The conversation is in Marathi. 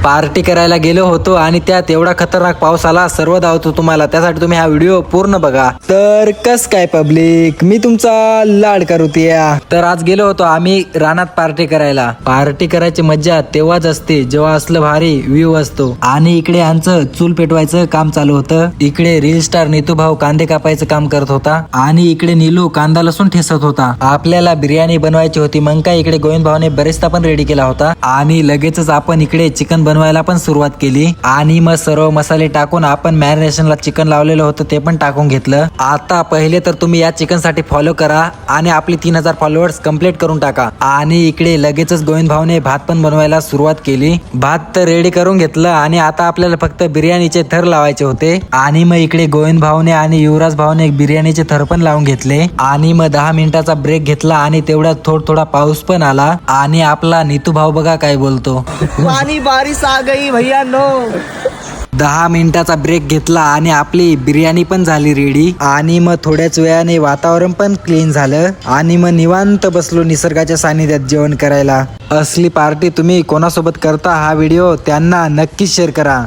पार्टी करायला गेलो होतो आणि त्यात एवढा खतरनाक पाऊस आला, सर्व धावतो तुम्हाला, त्यासाठी तुम्ही हा व्हिडिओ पूर्ण बघा. तर कस काय पब्लिक, मी तुमचा लाडका रुतिया. तर आज गेलो होतो आम्ही रानात पार्टी करायला. पार्टी करायची मज्जा तेव्हाच असते जेव्हा असलं भारी व्ह्यू असतो. आणि इकडे आमचं चूल पेटवायचं काम चालू होतं. इकडे रील स्टार नीतू भाऊ कांदे कापायचं काम करत होता आणि इकडे नीलू कांदा लसूण ठेसत होता. आपल्याला बिर्याणी बनवायची होती, मग काय इकडे गोविंद भाऊने बरेचदा पण रेडी केला होता आणि लगेचच आपण इकडे चिकन बनवायला पण सुरुवात केली. आणि मग सर्व मसाले टाकून आपण मॅरिनेशनला चिकन लावलेलं होतं ते पण टाकून घेतलं. आता पहिले तर तुम्ही या चिकन साठी फॉलो करा आणि आपली 3000 फॉलोअर्स कंप्लीट करून टाका. आणि इकडे लगेचच गोविंद भाऊने भात पण बनवायला सुरुवात केली. भात तर रेडी करून घेतलं आणि आता आपल्याला फक्त बिर्याणीचे थर लावायचे होते. आणि मग इकडे गोविंद भाऊने आणि युवराज भाऊने बिर्याणीचे थर पण लावून घेतले. आणि मग 10 मिनिटाचा ब्रेक घेतला आणि तेवढ्यात थोडा पाऊस पण आला. आणि आपला नीतू भाऊ बघा काय बोलतो, पाणी बारिश आ गई भैया नो. 10 मिनिटाचा ब्रेक घेतला आणि आपली बिर्याणी पण झाली रेडी. आणि मग थोड्याच वेळाने वातावरण पण क्लीन झालं आणि मग निवांत बसलो निसर्गाच्या सानिध्यात जेवण करायला. असली पार्टी तुम्ही कोणासोबत करता हा व्हिडिओ त्यांना नक्कीच शेअर करा.